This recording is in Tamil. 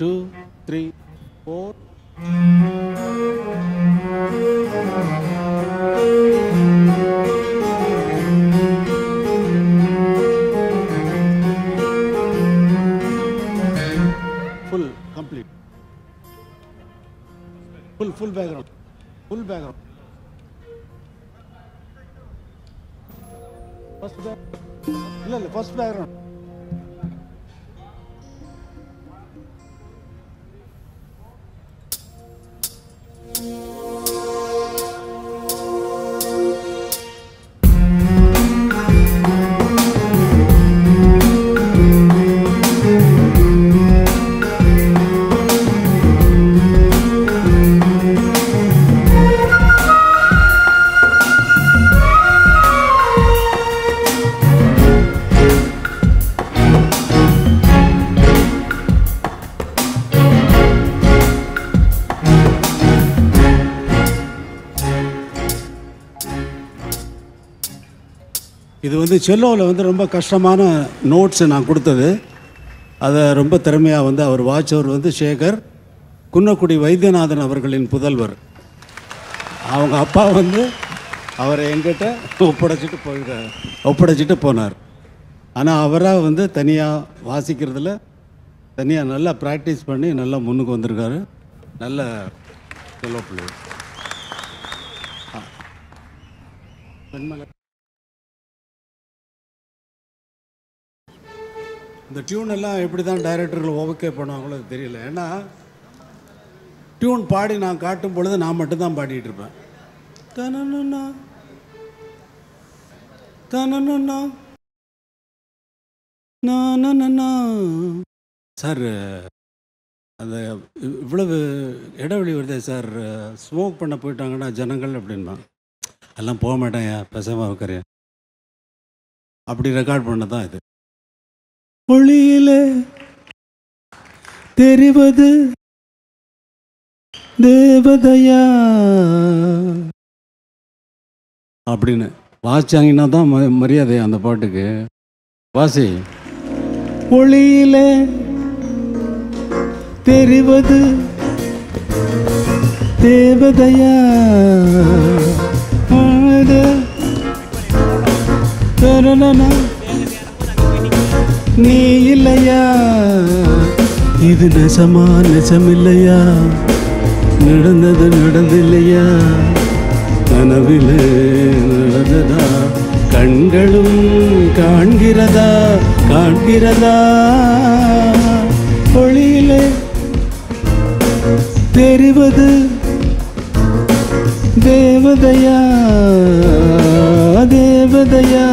2, 3, 4. Full, complete. Full background. Full background. First background. இது வந்து செல்லோவில் வந்து ரொம்ப கஷ்டமான நோட்ஸு நான் கொடுத்தது. அதை ரொம்ப திறமையாக வந்து அவர் வாட்சவர் வந்து சேகர், குன்னக்குடி வைத்தியநாதன் அவர்களின் புதல்வர். அவங்க அப்பா வந்து அவரை என்கிட்ட ஒப்படைச்சிட்டு போனார். ஆனால் அவராக வந்து தனியாக வாசிக்கிறதுல தனியாக நல்லா ப்ராக்டிஸ் பண்ணி நல்லா முன்னுக்கு வந்திருக்காரு. நல்ல செல்லோ பிள்ளை. இந்த டியூன் எல்லாம் எப்படி தான் டைரக்டர்கள் ஓகே பண்ணுவாங்களோ அது தெரியல. ஏன்னா டியூன் பாடி நான் காட்டும் பொழுது நான் மட்டும்தான் பாடிட்டு இருப்பேன். தனனா தனனா நானா சார், அந்த இவ்வளவு இடைவெளி வருதே சார், ஸ்மோக் பண்ண போயிட்டாங்கன்னா ஜனங்கள் அப்படின்னா எல்லாம் போக மாட்டேன், பேசாமல் வைக்கிறேன் அப்படி ரெக்கார்ட் பண்ண தான் இது. ஒளியிலே தெரிவது தேவதையா அப்படின்னு வாசிச்சாங்கன்னா தான் மரியாதை அந்த பாட்டுக்கு. வாசி. ஒளியிலே தெரிவது தேவதையா நீ இல்லையா, இது நெசமா நெசமில்லையா, நடந்தது நடந்தில்லையா, கனவிலே நடந்ததா, கண்களும் காண்கிறதா காண்கிறதா, ஒளியிலே தெரிவது தேவதையா தேவதையா.